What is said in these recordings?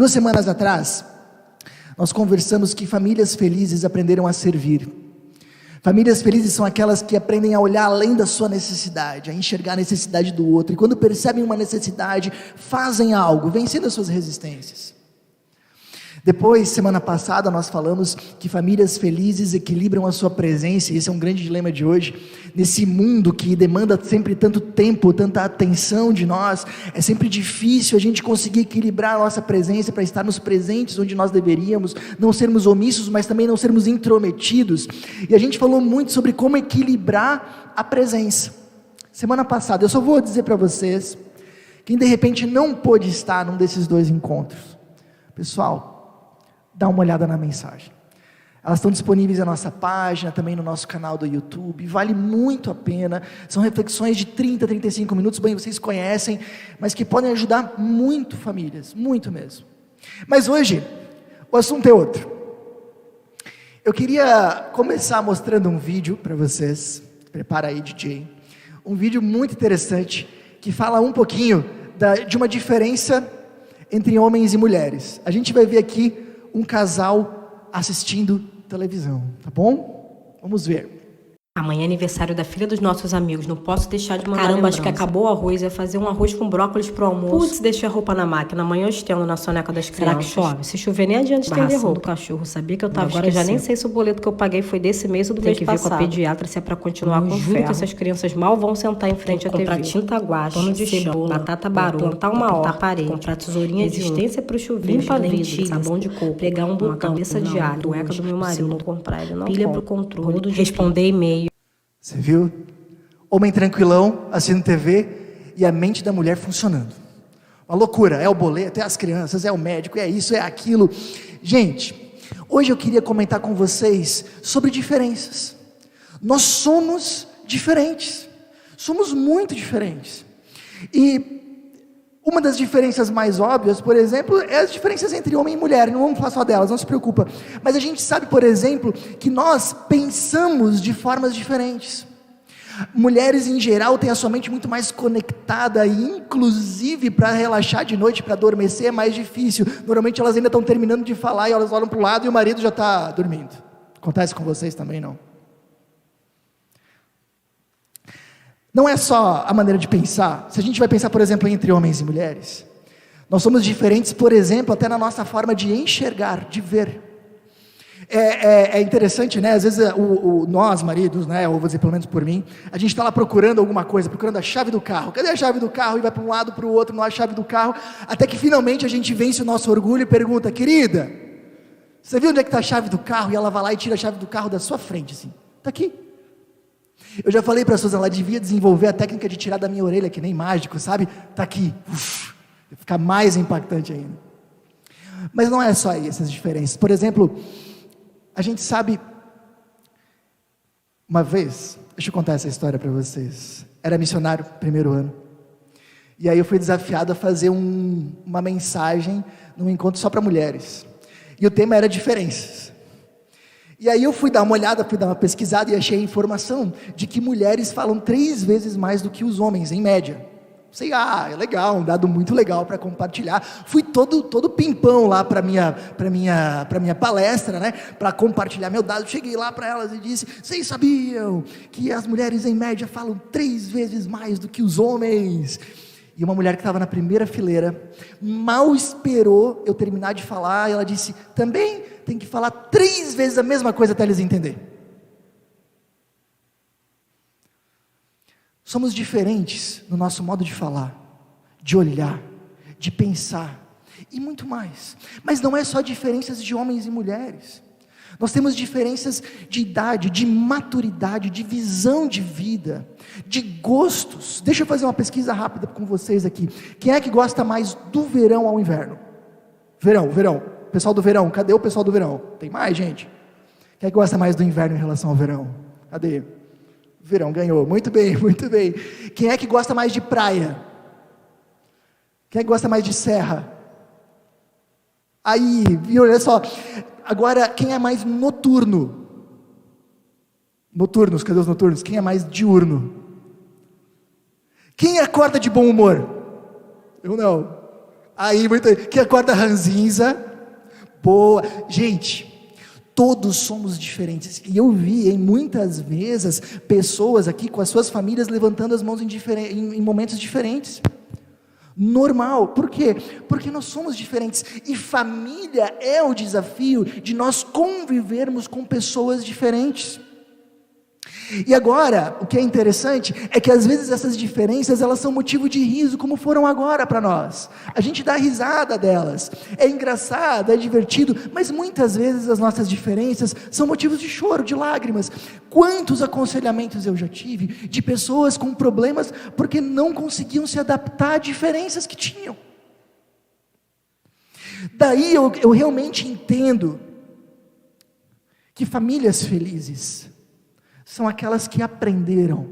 2 semanas atrás, nós conversamos que famílias felizes aprenderam a servir. Famílias felizes são aquelas que aprendem a olhar além da sua necessidade, a enxergar a necessidade do outro, e quando percebem uma necessidade, fazem algo, vencendo as suas resistências. Depois, semana passada, nós falamos que famílias felizes equilibram a sua presença, e esse é um grande dilema de hoje, nesse mundo que demanda sempre tanto tempo, tanta atenção de nós, é sempre difícil a gente conseguir equilibrar a nossa presença para estarmos presentes onde nós deveríamos, não sermos omissos, mas também não sermos intrometidos, e a gente falou muito sobre como equilibrar a presença. Semana passada, eu só vou dizer para vocês, quem de repente não pôde estar num desses 2 encontros, pessoal, dá uma olhada na mensagem, elas estão disponíveis na nossa página, também no nosso canal do YouTube, vale muito a pena, são reflexões de 30, 35 minutos, bem, vocês conhecem, mas que podem ajudar muito famílias, muito mesmo. Mas hoje, o assunto é outro. Eu queria começar mostrando um vídeo para vocês, prepara aí DJ, um vídeo muito interessante, que fala um pouquinho de uma diferença entre homens e mulheres. A gente vai ver aqui um casal assistindo televisão, tá bom? Vamos ver. Amanhã é aniversário da filha dos nossos amigos, não posso deixar de mandar Caramba, lembrança. acho que acabou o arroz, ia fazer um arroz com brócolis pro almoço. Putz, deixei a roupa na máquina, amanhã eu estendo na soneca das crianças. Será que chove? Se chover nem adianta estender Barração roupa. do cachorro, sabia que eu tava Agora eu já nem sei se o boleto que eu paguei foi desse mês ou do Tem mês que ver passado. com a pediatra se é pra continuar com juro ferro. que Essas crianças mal vão sentar em frente à TV. comprar tinta guache, pano de cebola, chão, batata barulho, plantar uma uma horta, horta, parede, comprar tesourinha de resistência pro chuveiro, limpa vidro, lentilhas, sabão de coco, pregar um botão, cabeça de alho, cueca do meu marido, se não comprar ele não pilha compra. pro controle, Rodo de responder e-mail. Você viu? Homem tranquilão, assistindo TV, e a mente da mulher funcionando, uma loucura, é o boleto, é as crianças, é o médico, é isso, é aquilo. Gente, hoje eu queria comentar com vocês sobre diferenças. Nós somos diferentes, somos muito diferentes, e uma das diferenças mais óbvias, por exemplo, é as diferenças entre homem e mulher. Não vamos falar só delas, não se preocupa, mas a gente sabe, por exemplo, que nós pensamos de formas diferentes. Mulheres em geral têm a sua mente muito mais conectada, e inclusive para relaxar de noite, para adormecer é mais difícil. Normalmente elas ainda estão terminando de falar e elas olham para o lado e o marido já está dormindo. Acontece com vocês também, não? Não é só a maneira de pensar. Se a gente vai pensar, por exemplo, entre homens e mulheres, nós somos diferentes, por exemplo, até na nossa forma de enxergar, de ver. É interessante, né? Às vezes nós, maridos, né? Ou vou dizer pelo menos por mim, a gente está lá procurando alguma coisa, procurando a chave do carro. Cadê a chave do carro? E vai para um lado, para o outro, não há a chave do carro, até que finalmente a gente vence o nosso orgulho e pergunta: querida, você viu onde é que está a chave do carro? E ela vai lá e tira a chave do carro da sua frente, assim, está aqui. Eu já falei para a Susan, ela devia desenvolver a técnica de tirar da minha orelha, que nem mágico, sabe? Está aqui, fica mais impactante ainda. Mas não é só aí essas diferenças. Por exemplo, a gente sabe, uma vez, deixa eu contar essa história para vocês, era missionário, primeiro ano, e aí eu fui desafiado a fazer uma mensagem, num encontro só para mulheres, e o tema era diferenças, e aí eu fui dar uma olhada, fui dar uma pesquisada, e achei a informação, de que mulheres falam 3 vezes mais do que os homens, em média. Sei, é legal, um dado muito legal para compartilhar. Fui todo pimpão lá para minha palestra, né? Para compartilhar meu dado. Cheguei lá para elas e disse: vocês sabiam que as mulheres em média falam 3 vezes mais do que os homens? E uma mulher que estava na primeira fileira mal esperou eu terminar de falar, e ela disse: também tem que falar 3 vezes a mesma coisa até eles entenderem. Somos diferentes no nosso modo de falar, de olhar, de pensar e muito mais. Mas não é só diferenças de homens e mulheres. Nós temos diferenças de idade, de maturidade, de visão de vida, de gostos. Deixa eu fazer uma pesquisa rápida com vocês aqui. Quem é que gosta mais do verão ao inverno? Verão. Pessoal do verão, cadê o pessoal do verão? Tem mais, gente? Quem é que gosta mais do inverno em relação ao verão? Cadê? Verão ganhou, muito bem. Quem é que gosta mais de praia? Quem é que gosta mais de serra? Aí, viu, olha só. Agora, quem é mais noturno? Noturnos, cadê os noturnos? Quem é mais diurno? Quem acorda de bom humor? Eu não. Aí, que acorda ranzinza. Boa. Gente, todos somos diferentes. E eu vi muitas vezes pessoas aqui com as suas famílias levantando as mãos em momentos diferentes. Normal. Por quê? Porque nós somos diferentes. E família é o desafio de nós convivermos com pessoas diferentes. E agora, o que é interessante é que às vezes essas diferenças, elas são motivo de riso, como foram agora para nós. A gente dá risada delas, é engraçado, é divertido, mas muitas vezes as nossas diferenças são motivos de choro, de lágrimas. Quantos aconselhamentos eu já tive de pessoas com problemas porque não conseguiam se adaptar a diferenças que tinham. Daí eu realmente entendo que famílias felizes são aquelas que aprenderam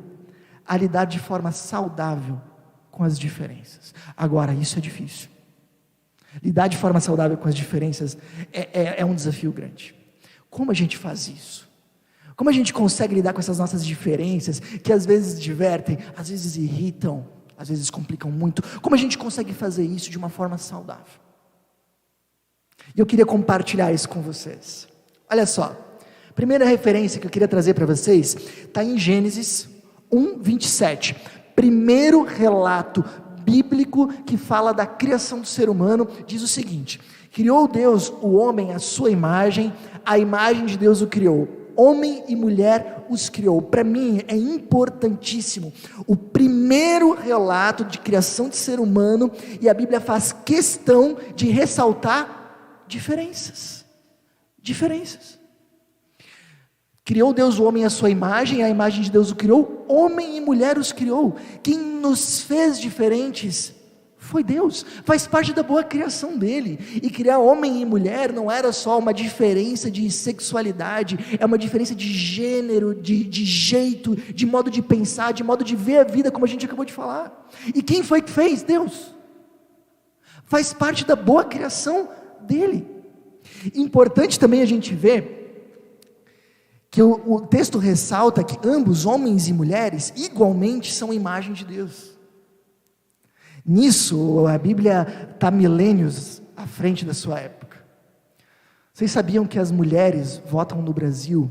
a lidar de forma saudável com as diferenças. Agora, isso é difícil. Lidar de forma saudável com as diferenças é um desafio grande. Como a gente faz isso? Como a gente consegue lidar com essas nossas diferenças, que às vezes divertem, às vezes irritam, às vezes complicam muito? Como a gente consegue fazer isso de uma forma saudável? E eu queria compartilhar isso com vocês. Olha só. Primeira referência que eu queria trazer para vocês está em Gênesis 1:27. Primeiro relato bíblico que fala da criação do ser humano, diz o seguinte: criou Deus o homem à sua imagem, a imagem de Deus o criou, homem e mulher os criou. Para mim é importantíssimo o primeiro relato de criação de ser humano, e a Bíblia faz questão de ressaltar diferenças. Criou Deus o homem à sua imagem, a imagem de Deus o criou, homem e mulher os criou. Quem nos fez diferentes foi Deus, faz parte da boa criação dele. E criar homem e mulher não era só uma diferença de sexualidade, é uma diferença de gênero, de jeito, de modo de pensar, de modo de ver a vida, como a gente acabou de falar. E quem foi que fez? Deus. Faz parte da boa criação dele. Importante também a gente ver que o texto ressalta que ambos, homens e mulheres, igualmente são imagem de Deus. Nisso, a Bíblia está milênios à frente da sua época. Vocês sabiam que as mulheres votam no Brasil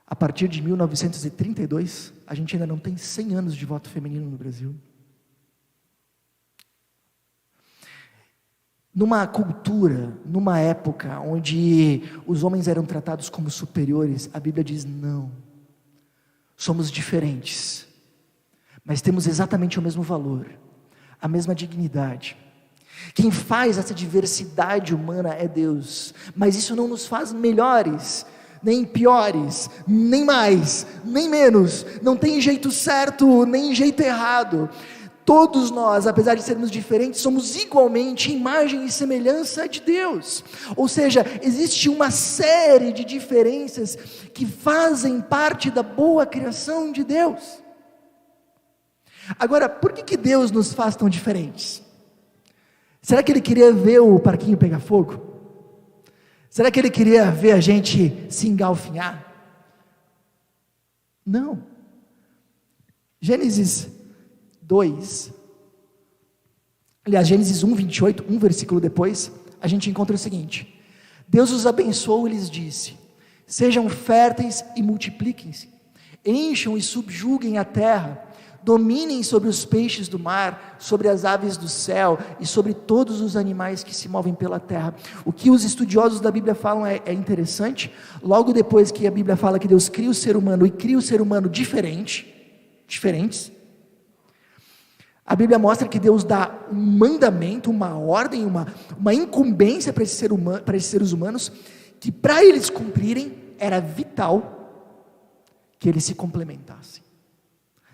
a partir de 1932? A gente ainda não tem 100 anos de voto feminino no Brasil. Numa cultura, numa época onde os homens eram tratados como superiores, a Bíblia diz: não, somos diferentes, mas temos exatamente o mesmo valor, a mesma dignidade. Quem faz essa diversidade humana é Deus, mas isso não nos faz melhores, nem piores, nem mais, nem menos. Não tem jeito certo, nem jeito errado. Todos nós, apesar de sermos diferentes, somos igualmente imagem e semelhança de Deus. Ou seja, existe uma série de diferenças que fazem parte da boa criação de Deus. Agora, por que Deus nos faz tão diferentes? Será que Ele queria ver o parquinho pegar fogo? Será que Ele queria ver a gente se engalfinhar? Não. Gênesis 2, aliás, Gênesis 1:28, um versículo depois, a gente encontra o seguinte: Deus os abençoou e lhes disse: sejam férteis e multipliquem-se, encham e subjuguem a terra, dominem sobre os peixes do mar, sobre as aves do céu e sobre todos os animais que se movem pela terra. O que os estudiosos da Bíblia falam é interessante. Logo depois que a Bíblia fala que Deus cria o ser humano e cria o ser humano diferentes, a Bíblia mostra que Deus dá um mandamento, uma ordem, uma incumbência para esses seres humanos, que para eles cumprirem era vital que eles se complementassem.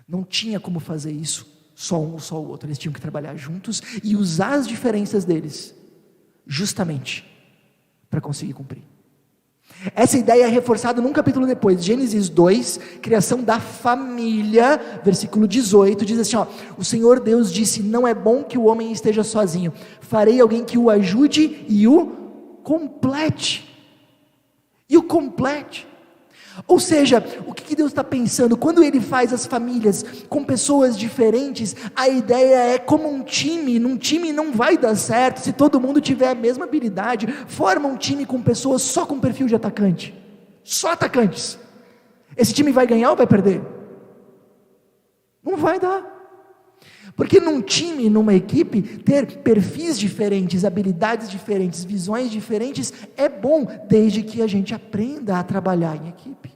Não tinha como fazer isso só um ou só o outro. Eles tinham que trabalhar juntos e usar as diferenças deles justamente para conseguir cumprir. Essa ideia é reforçada num capítulo depois, Gênesis 2, criação da família, versículo 18, diz assim: o Senhor Deus disse: não é bom que o homem esteja sozinho, farei alguém que o ajude e o complete. Ou seja, o que Deus está pensando? Quando Ele faz as famílias com pessoas diferentes, a ideia é como um time. Num time não vai dar certo se todo mundo tiver a mesma habilidade. Forma um time com pessoas só com perfil de atacante, só atacantes. Esse time vai ganhar ou vai perder? Não vai dar. Porque num time, numa equipe, ter perfis diferentes, habilidades diferentes, visões diferentes, é bom, desde que a gente aprenda a trabalhar em equipe.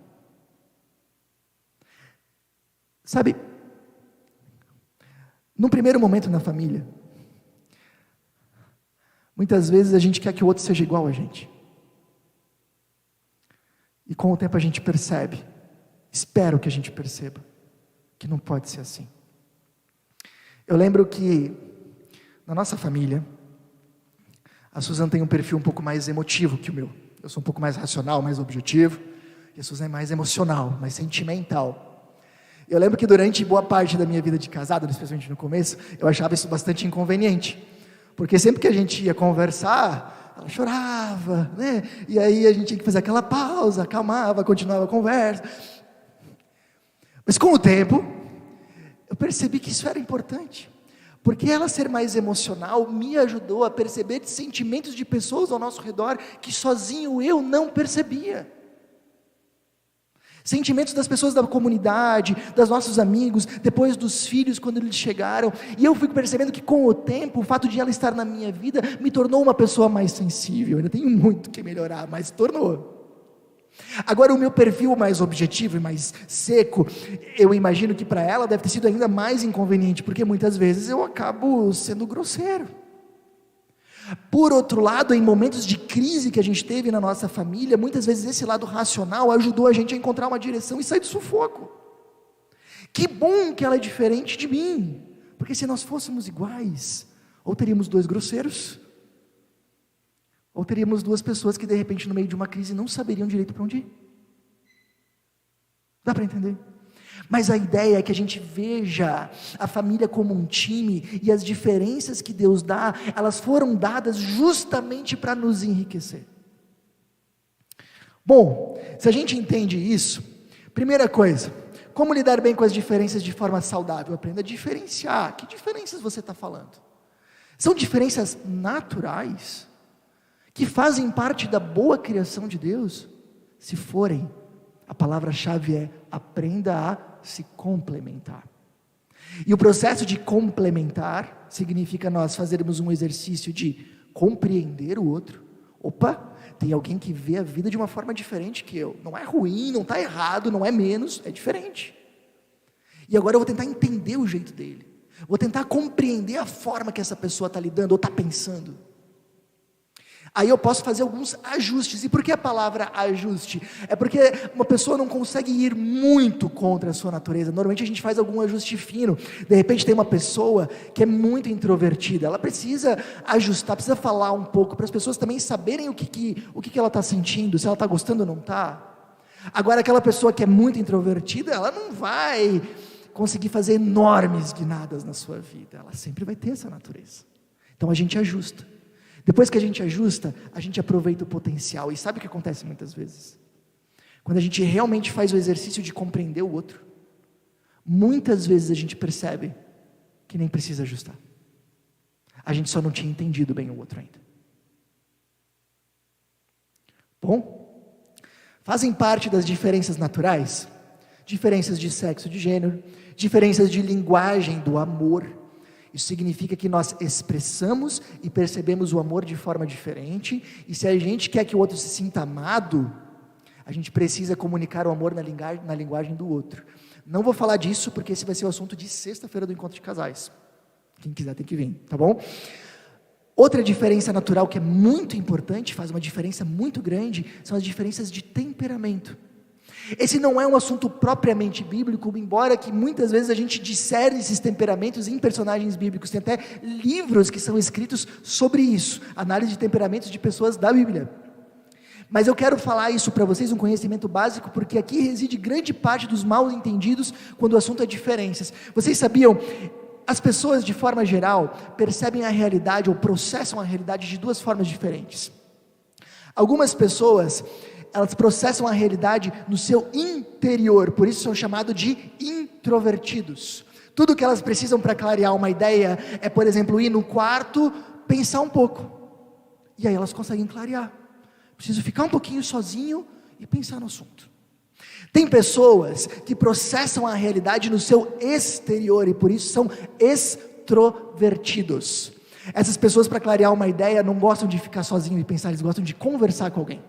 Sabe, num primeiro momento na família, muitas vezes a gente quer que o outro seja igual a gente. E com o tempo a gente percebe, espero que a gente perceba, que não pode ser assim. Eu lembro que, na nossa família, a Suzana tem um perfil um pouco mais emotivo que o meu. Eu sou um pouco mais racional, mais objetivo, e a Suzana é mais emocional, mais sentimental. Eu lembro que durante boa parte da minha vida de casado, especialmente no começo, eu achava isso bastante inconveniente, porque sempre que a gente ia conversar, ela chorava, né? E aí a gente tinha que fazer aquela pausa, acalmava, continuava a conversa. Mas com o tempo, eu percebi que isso era importante, porque ela ser mais emocional me ajudou a perceber sentimentos de pessoas ao nosso redor que sozinho eu não percebia. Sentimentos das pessoas da comunidade, dos nossos amigos, depois dos filhos quando eles chegaram, e eu fui percebendo que com o tempo, o fato de ela estar na minha vida, me tornou uma pessoa mais sensível. Eu ainda tenho muito que melhorar, mas tornou. Agora o meu perfil mais objetivo e mais seco, eu imagino que para ela deve ter sido ainda mais inconveniente, porque muitas vezes eu acabo sendo grosseiro. Por outro lado, em momentos de crise que a gente teve na nossa família, muitas vezes esse lado racional ajudou a gente a encontrar uma direção e sair do sufoco. Que bom que ela é diferente de mim, porque se nós fôssemos iguais, ou teríamos dois grosseiros, ou teríamos duas pessoas que de repente no meio de uma crise não saberiam direito para onde ir. Dá para entender? Mas a ideia é que a gente veja a família como um time, e as diferenças que Deus dá, elas foram dadas justamente para nos enriquecer. Bom, se a gente entende isso, primeira coisa, como lidar bem com as diferenças de forma saudável? Aprenda a diferenciar. Que diferenças você está falando? São diferenças naturais, que fazem parte da boa criação de Deus? Se forem, a palavra-chave é: aprenda a se complementar. E o processo de complementar significa nós fazermos um exercício de compreender o outro. Opa, tem alguém que vê a vida de uma forma diferente que eu. Não é ruim, não está errado, não é menos, é diferente. E agora eu vou tentar entender o jeito dele. Vou tentar compreender a forma que essa pessoa está lidando ou está pensando. Aí eu posso fazer alguns ajustes. E por que a palavra ajuste? É porque uma pessoa não consegue ir muito contra a sua natureza. Normalmente a gente faz algum ajuste fino. De repente tem uma pessoa que é muito introvertida. Ela precisa ajustar, precisa falar um pouco, para as pessoas também saberem o que ela está sentindo, se ela está gostando ou não está. Agora aquela pessoa que é muito introvertida, ela não vai conseguir fazer enormes guinadas na sua vida. Ela sempre vai ter essa natureza. Então a gente ajusta. Depois que a gente ajusta, a gente aproveita o potencial. E sabe o que acontece muitas vezes? Quando a gente realmente faz o exercício de compreender o outro, muitas vezes a gente percebe que nem precisa ajustar. A gente só não tinha entendido bem o outro ainda. Bom, fazem parte das diferenças naturais, diferenças de sexo, de gênero, diferenças de linguagem do amor. Isso significa que nós expressamos e percebemos o amor de forma diferente, e se a gente quer que o outro se sinta amado, a gente precisa comunicar o amor na linguagem do outro. Não vou falar disso, porque esse vai ser o assunto de sexta-feira do encontro de casais. Quem quiser tem que vir, tá bom? Outra diferença natural que é muito importante, faz uma diferença muito grande, são as diferenças de temperamento. Esse não é um assunto propriamente bíblico, embora que muitas vezes a gente discerne esses temperamentos em personagens bíblicos. Tem até livros que são escritos sobre isso, análise de temperamentos de pessoas da Bíblia. Mas eu quero falar isso para vocês, um conhecimento básico, porque aqui reside grande parte dos mal entendidos quando o assunto é diferenças. Vocês sabiam? As pessoas de forma geral percebem a realidade ou processam a realidade de duas formas diferentes. Algumas pessoas, elas processam a realidade no seu interior, por isso são chamados de introvertidos. Tudo que elas precisam para clarear uma ideia é, por exemplo, ir no quarto, pensar um pouco, e aí elas conseguem clarear. Preciso ficar um pouquinho sozinho e pensar no assunto. Tem pessoas que processam a realidade no seu exterior, e por isso são extrovertidos. Essas pessoas, para clarear uma ideia, não gostam de ficar sozinho e pensar, eles gostam de conversar com alguém.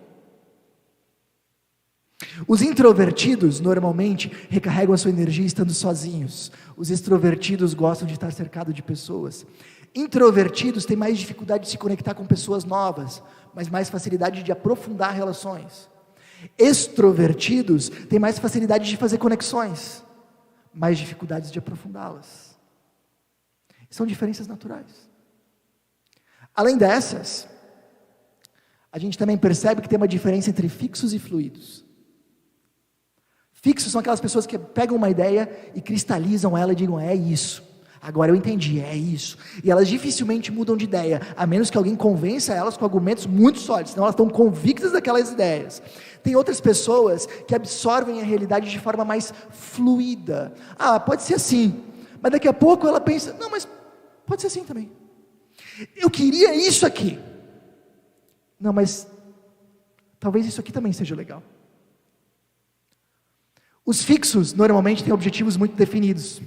Os introvertidos, normalmente, recarregam a sua energia estando sozinhos. Os extrovertidos gostam de estar cercado de pessoas. Introvertidos têm mais dificuldade de se conectar com pessoas novas, mas mais facilidade de aprofundar relações. Extrovertidos têm mais facilidade de fazer conexões, mais dificuldades de aprofundá-las. São diferenças naturais. Além dessas, a gente também percebe que tem uma diferença entre fixos e fluidos. Fixos são aquelas pessoas que pegam uma ideia e cristalizam ela e digam, é isso, agora eu entendi, é isso. E elas dificilmente mudam de ideia, a menos que alguém convença elas com argumentos muito sólidos, senão elas estão convictas daquelas ideias. Tem outras pessoas que absorvem a realidade de forma mais fluida. Ah, pode ser assim, mas daqui a pouco ela pensa, não, mas pode ser assim também. Eu queria isso aqui. Não, mas talvez isso aqui também seja legal. Os fixos normalmente têm objetivos muito definidos,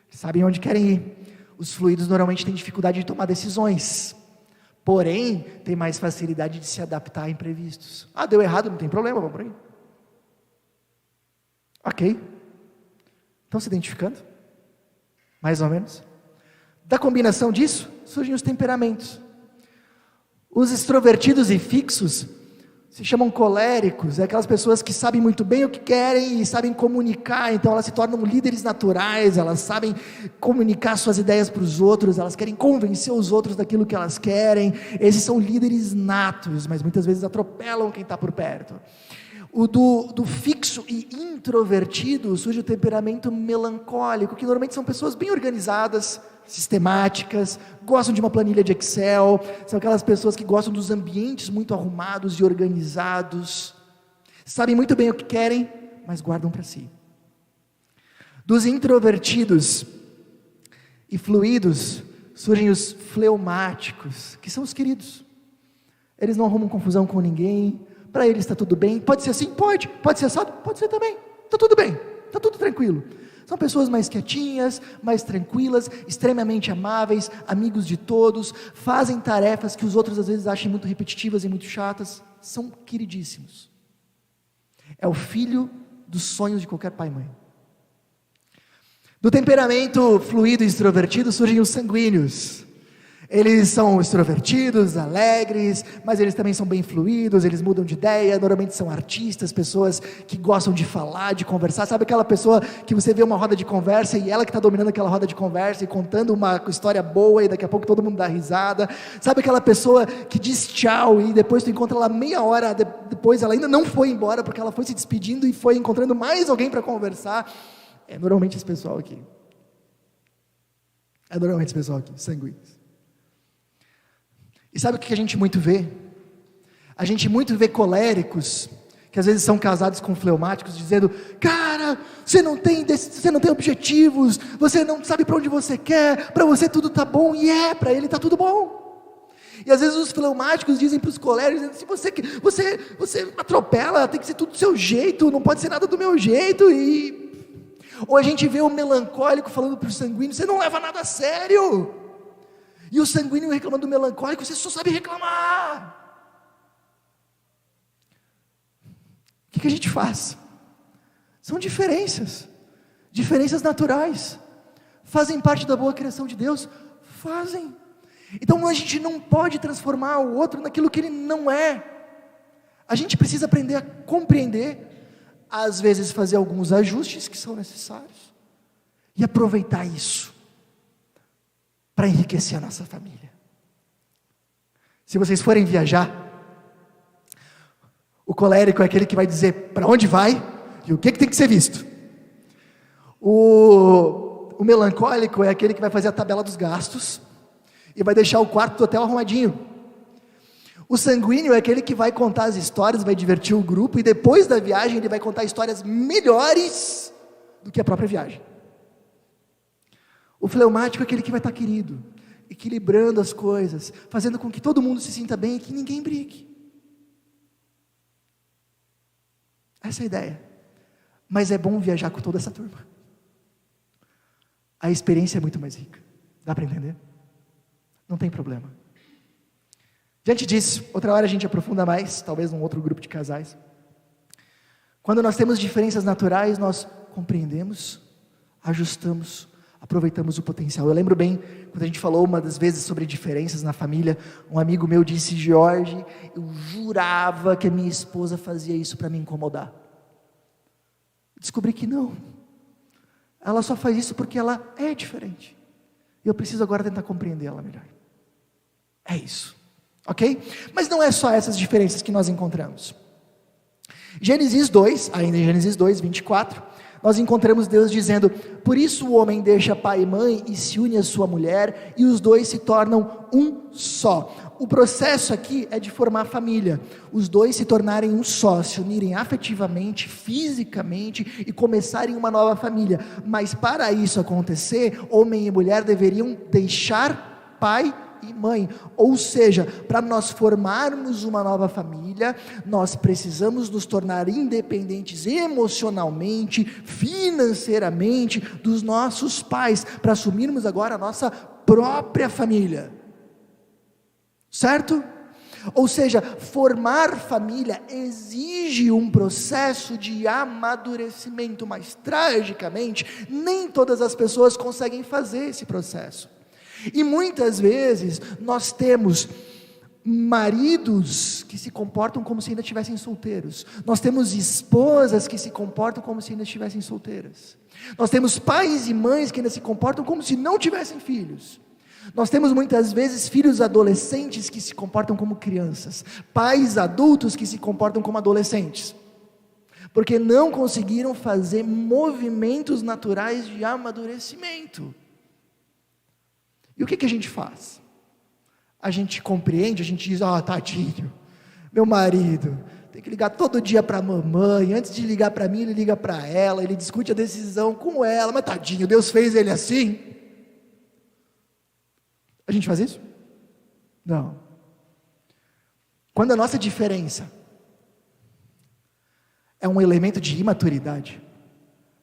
sabem onde querem ir. Os fluidos normalmente têm dificuldade de tomar decisões, porém têm mais facilidade de se adaptar a imprevistos. Ah, deu errado, não tem problema, vamos por aí. Ok, estão se identificando? Mais ou menos. Da combinação disso, surgem os temperamentos. Os extrovertidos e fixos se chamam coléricos, é aquelas pessoas que sabem muito bem o que querem e sabem comunicar, então elas se tornam líderes naturais, elas sabem comunicar suas ideias para os outros, elas querem convencer os outros daquilo que elas querem. Esses são líderes natos, mas muitas vezes atropelam quem está por perto. O do fixo e introvertido surge o temperamento melancólico, que normalmente são pessoas bem organizadas, sistemáticas, gostam de uma planilha de Excel, são aquelas pessoas que gostam dos ambientes muito arrumados e organizados, sabem muito bem o que querem, mas guardam para si. Dos introvertidos e fluidos surgem os fleumáticos, que são os queridos. Eles não arrumam confusão com ninguém, para eles está tudo bem. Pode ser assim? Pode ser assado? Pode ser também, está tudo bem, está tudo tranquilo. São pessoas mais quietinhas, mais tranquilas, extremamente amáveis, amigos de todos, fazem tarefas que os outros às vezes acham muito repetitivas e muito chatas, são queridíssimos. É o filho dos sonhos de qualquer pai e mãe. Do temperamento fluido e extrovertido surgem os sanguíneos. Eles são extrovertidos, alegres, mas eles também são bem fluidos, eles mudam de ideia, normalmente são artistas, pessoas que gostam de falar, de conversar. Sabe aquela pessoa que você vê uma roda de conversa e ela que está dominando aquela roda de conversa e contando uma história boa e daqui a pouco todo mundo dá risada? Sabe aquela pessoa que diz tchau e depois tu encontra ela meia hora depois, ela ainda não foi embora porque ela foi se despedindo e foi encontrando mais alguém para conversar? É normalmente esse pessoal aqui. Sanguíneos. E sabe o que a gente muito vê? A gente muito vê coléricos, que às vezes são casados com fleumáticos, dizendo, cara, você não tem objetivos, você não sabe para onde você quer, para você tudo está bom, e para ele está tudo bom. E às vezes os fleumáticos dizem para os coléricos, se você atropela, tem que ser tudo do seu jeito, não pode ser nada do meu jeito. Ou a gente vê o melancólico falando para o sanguíneo, você não leva nada a sério. E o sanguíneo reclamando do melancólico, você só sabe reclamar. O que a gente faz? São diferenças naturais, fazem parte da boa criação de Deus, fazem. Então a gente não pode transformar o outro naquilo que ele não é. A gente precisa aprender a compreender, às vezes fazer alguns ajustes que são necessários, e aproveitar isso para enriquecer a nossa família. Se vocês forem viajar, o colérico é aquele que vai dizer para onde vai e o que tem que ser visto. O melancólico é aquele que vai fazer a tabela dos gastos e vai deixar o quarto do hotel arrumadinho. O sanguíneo é aquele que vai contar as histórias, vai divertir o grupo, e depois da viagem ele vai contar histórias melhores do que a própria viagem. O fleumático é aquele que vai estar querido, equilibrando as coisas, fazendo com que todo mundo se sinta bem e que ninguém brigue. Essa é a ideia. Mas é bom viajar com toda essa turma. A experiência é muito mais rica. Dá para entender? Não tem problema. Diante disso, outra hora a gente aprofunda mais, talvez num outro grupo de casais. Quando nós temos diferenças naturais, nós compreendemos, ajustamos, aproveitamos o potencial. Eu lembro bem, quando a gente falou uma das vezes sobre diferenças na família, um amigo meu disse: Jorge, eu jurava que a minha esposa fazia isso para me incomodar. Descobri que não. Ela só faz isso porque ela é diferente. E eu preciso agora tentar compreendê-la melhor. É isso. Ok? Mas não é só essas diferenças que nós encontramos. Gênesis 2, ainda em Gênesis 2, 24, nós encontramos Deus dizendo: por isso o homem deixa pai e mãe e se une à sua mulher, e os dois se tornam um só. O processo aqui é de formar família, os dois se tornarem um só, se unirem afetivamente, fisicamente e começarem uma nova família. Mas para isso acontecer, homem e mulher deveriam deixar pai e mãe, ou seja, para nós formarmos uma nova família, nós precisamos nos tornar independentes emocionalmente, financeiramente dos nossos pais, para assumirmos agora a nossa própria família, certo? Ou seja, formar família exige um processo de amadurecimento, mas tragicamente, nem todas as pessoas conseguem fazer esse processo. E muitas vezes nós temos maridos que se comportam como se ainda estivessem solteiros, nós temos esposas que se comportam como se ainda estivessem solteiras, nós temos pais e mães que ainda se comportam como se não tivessem filhos, nós temos muitas vezes filhos adolescentes que se comportam como crianças, pais adultos que se comportam como adolescentes, porque não conseguiram fazer movimentos naturais de amadurecimento. E o que a gente faz? A gente compreende, a gente diz: tadinho, meu marido, tem que ligar todo dia para a mamãe, antes de ligar para mim ele liga para ela, ele discute a decisão com ela, mas tadinho, Deus fez ele assim. A gente faz isso? Não. Quando a nossa diferença é um elemento de imaturidade,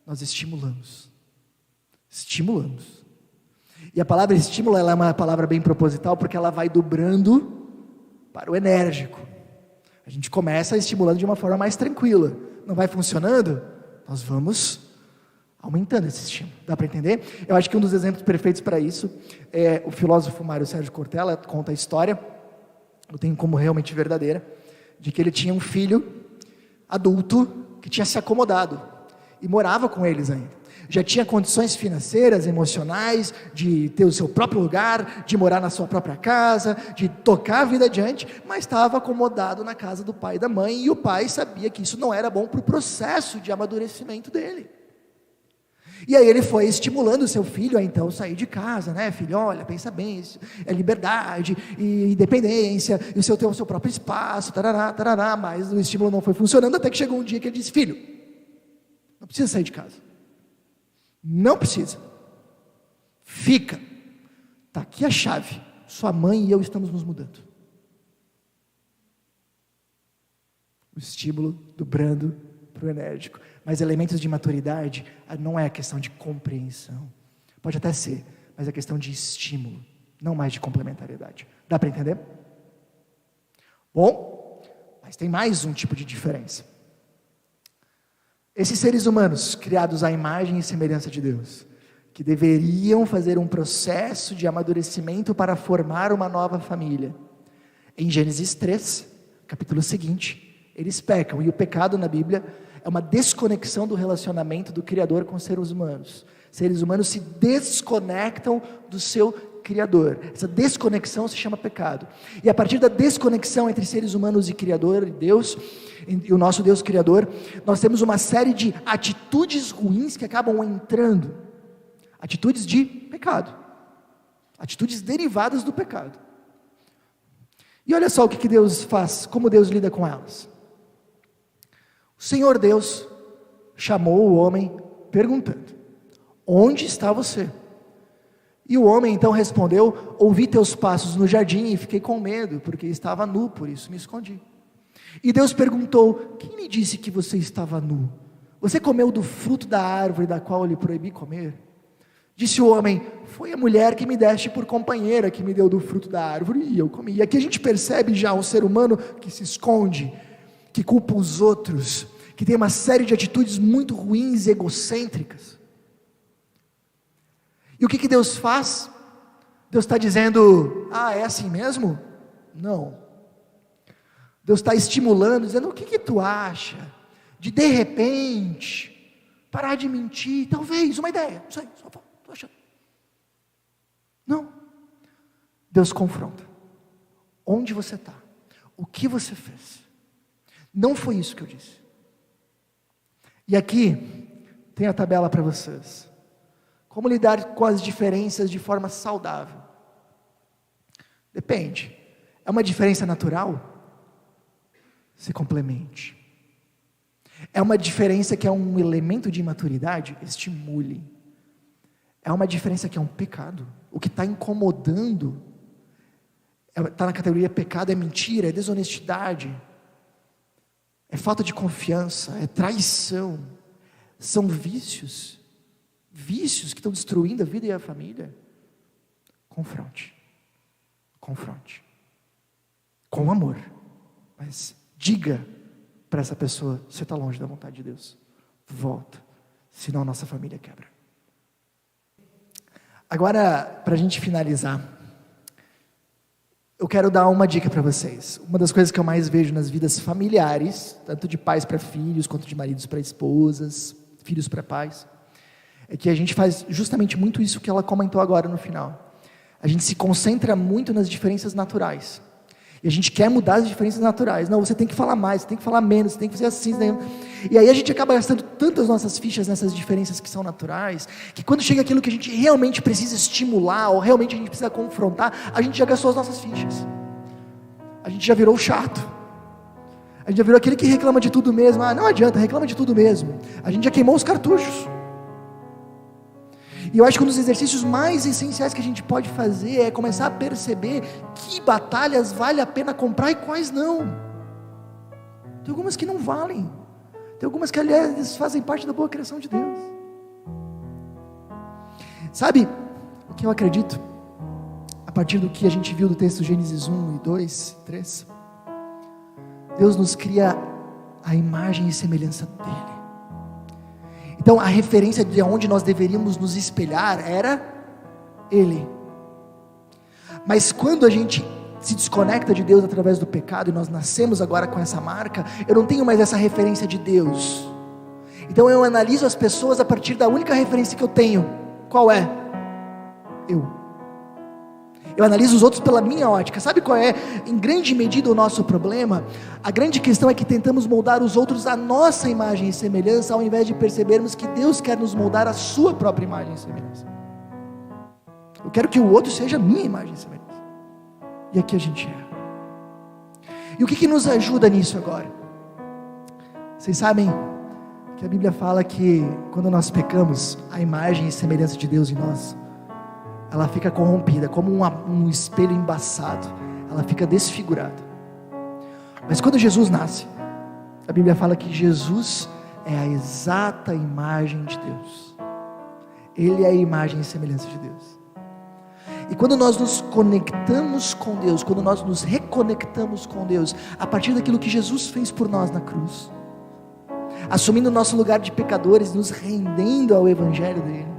nós estimulamos. E a palavra estímulo, ela é uma palavra bem proposital, porque ela vai do brando para o enérgico. A gente começa estimulando de uma forma mais tranquila. Não vai funcionando? Nós vamos aumentando esse estímulo. Dá para entender? Eu acho que um dos exemplos perfeitos para isso é o filósofo Mário Sérgio Cortella. Conta a história, eu tenho como realmente verdadeira, de que ele tinha um filho adulto que tinha se acomodado e morava com eles ainda. Já tinha condições financeiras, emocionais, de ter o seu próprio lugar, de morar na sua própria casa, de tocar a vida adiante, mas estava acomodado na casa do pai e da mãe, e o pai sabia que isso não era bom para o processo de amadurecimento dele. E aí ele foi estimulando o seu filho a então sair de casa, né? Filho, olha, pensa bem, isso é liberdade e independência, e o seu ter o seu próprio espaço, tarará, tarará, mas o estímulo não foi funcionando, até que chegou um dia que ele disse: filho, não precisa sair de casa. Não precisa. Fica. Está aqui a chave. Sua mãe e eu estamos nos mudando. O estímulo do brando para o enérgico. Mas elementos de maturidade não é a questão de compreensão. Pode até ser, mas é questão de estímulo, não mais de complementariedade. Dá para entender? Bom, mas tem mais um tipo de diferença. Esses seres humanos, criados à imagem e semelhança de Deus, que deveriam fazer um processo de amadurecimento para formar uma nova família. Em Gênesis 3, capítulo seguinte, eles pecam, e o pecado na Bíblia é uma desconexão do relacionamento do Criador com os seres humanos. Seres humanos se desconectam do seu Criador. Essa desconexão se chama pecado. E a partir da desconexão entre seres humanos e Criador, e Deus, e o nosso Deus Criador, nós temos uma série de atitudes ruins que acabam entrando. Atitudes de pecado. Atitudes derivadas do pecado. E olha só o que Deus faz, como Deus lida com elas. O Senhor Deus chamou o homem perguntando: onde está você? E o homem então respondeu: ouvi teus passos no jardim e fiquei com medo, porque estava nu, por isso me escondi. E Deus perguntou: quem lhe disse que você estava nu? Você comeu do fruto da árvore da qual eu lhe proibi comer? Disse o homem: foi a mulher que me deste por companheira, que me deu do fruto da árvore e eu comi. E aqui a gente percebe já um ser humano que se esconde, que culpa os outros, que tem uma série de atitudes muito ruins e egocêntricas. E o que Deus faz? Deus está dizendo: é assim mesmo? Não. Deus está estimulando, dizendo: o que tu acha de repente parar de mentir? Talvez, uma ideia, não sei, só estou achando. Não. Deus confronta. Onde você está? O que você fez? Não foi isso que eu disse. E aqui tem a tabela para vocês. Como lidar com as diferenças de forma saudável? Depende. É uma diferença natural? Se complemente. É uma diferença que é um elemento de imaturidade? Estimule. É uma diferença que é um pecado? O que está incomodando, está na categoria pecado, é mentira, é desonestidade, é falta de confiança, é traição, são vícios que estão destruindo a vida e a família. Confronte, com amor, mas diga para essa pessoa: você está longe da vontade de Deus, volta, senão a nossa família quebra. Agora, para a gente finalizar, eu quero dar uma dica para vocês. Uma das coisas que eu mais vejo nas vidas familiares, tanto de pais para filhos, quanto de maridos para esposas, filhos para pais, é que a gente faz justamente muito isso que ela comentou agora no final. A gente se concentra muito nas diferenças naturais. E a gente quer mudar as diferenças naturais. Não, você tem que falar mais, você tem que falar menos, você tem que fazer assim. E aí a gente acaba gastando tantas nossas fichas nessas diferenças que são naturais, que quando chega aquilo que a gente realmente precisa estimular, ou realmente a gente precisa confrontar, a gente já gastou as nossas fichas. A gente já virou o chato. A gente já virou aquele que reclama de tudo mesmo. Não adianta, reclama de tudo mesmo. A gente já queimou os cartuchos. E eu acho que um dos exercícios mais essenciais que a gente pode fazer é começar a perceber que batalhas vale a pena comprar e quais não. Tem algumas que não valem. Tem algumas que, aliás, fazem parte da boa criação de Deus. Sabe o que eu acredito? A partir do que a gente viu do texto Gênesis 1 e 2, 3. Deus nos cria a imagem e semelhança dEle. Então a referência de onde nós deveríamos nos espelhar era Ele. Mas quando a gente se desconecta de Deus através do pecado, e nós nascemos agora com essa marca, eu não tenho mais essa referência de Deus. Então eu analiso as pessoas a partir da única referência que eu tenho. Qual é? Eu analiso os outros pela minha ótica. Sabe qual é, em grande medida, o nosso problema? A grande questão é que tentamos moldar os outros à nossa imagem e semelhança, ao invés de percebermos que Deus quer nos moldar à sua própria imagem e semelhança. Eu quero que o outro seja a minha imagem e semelhança. E aqui a gente é. E o que nos ajuda nisso agora? Vocês sabem que a Bíblia fala que quando nós pecamos, a imagem e semelhança de Deus em nós, ela fica corrompida, como um espelho embaçado, ela fica desfigurada. Mas quando Jesus nasce, a Bíblia fala que Jesus é a exata imagem de Deus. Ele é a imagem e semelhança de Deus. E quando nós nos conectamos com Deus, quando nós nos reconectamos com Deus, a partir daquilo que Jesus fez por nós na cruz, assumindo o nosso lugar de pecadores, nos rendendo ao Evangelho dele,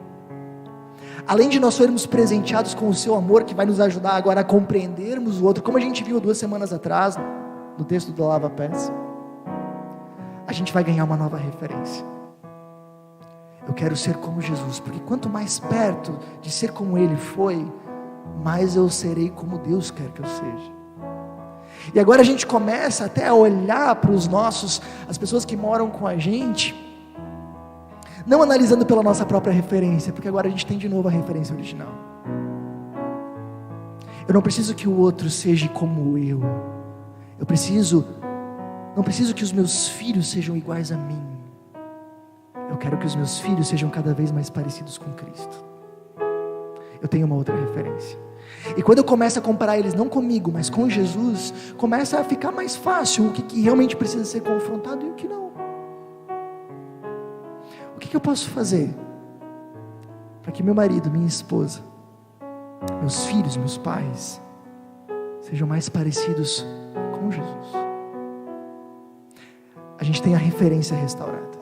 além de nós sermos presenteados com o seu amor, que vai nos ajudar agora a compreendermos o outro, como a gente viu 2 semanas atrás, no texto do Lava Pés, a gente vai ganhar uma nova referência. Eu quero ser como Jesus, porque quanto mais perto de ser como Ele foi, mais eu serei como Deus quer que eu seja. E agora a gente começa até a olhar para as pessoas que moram com a gente, não analisando pela nossa própria referência, porque agora a gente tem de novo a referência original. Eu não preciso que o outro seja como eu. Não preciso que os meus filhos sejam iguais a mim. Eu quero que os meus filhos sejam cada vez mais parecidos com Cristo. Eu tenho uma outra referência. E quando eu começo a comparar eles, não comigo, mas com Jesus, começa a ficar mais fácil o que realmente precisa ser confrontado e o que não. O que eu posso fazer para que meu marido, minha esposa, meus filhos, meus pais, sejam mais parecidos com Jesus? A gente tem a referência restaurada.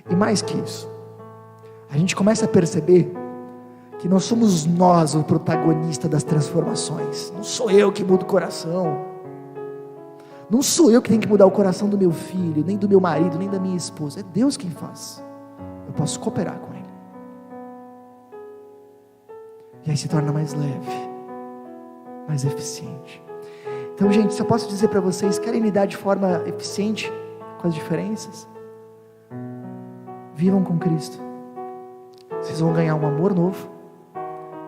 E mais que isso, a gente começa a perceber que não somos nós o protagonista das transformações. Não sou eu que mudo o coração. Não sou eu que tenho que mudar o coração do meu filho, nem do meu marido, nem da minha esposa. É Deus quem faz. Eu posso cooperar com Ele. E aí se torna mais leve, mais eficiente. Então, gente, se eu posso dizer para vocês, querem lidar de forma eficiente com as diferenças? Vivam com Cristo. Vocês vão ganhar um amor novo,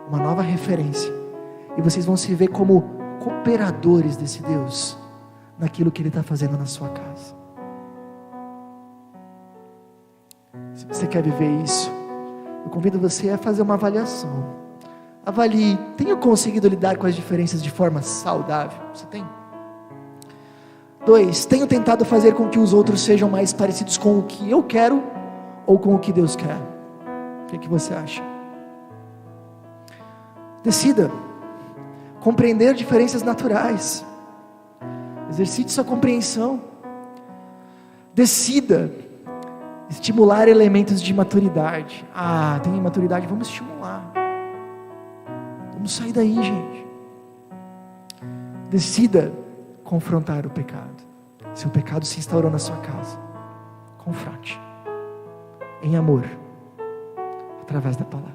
uma nova referência, e vocês vão se ver como cooperadores desse Deus, naquilo que Ele está fazendo na sua casa. Se você quer viver isso, eu convido você a fazer uma avaliação. Avalie, tenho conseguido lidar com as diferenças de forma saudável? Você tem? 2, tenho tentado fazer com que os outros sejam mais parecidos com o que eu quero, ou com o que Deus quer? O que você acha? Decida compreender diferenças naturais. Exercite sua compreensão. Decida estimular elementos de maturidade. Tem imaturidade, vamos estimular. Vamos sair daí, gente. Decida confrontar o pecado. Se o pecado se instaurou na sua casa, confronte em amor, através da palavra.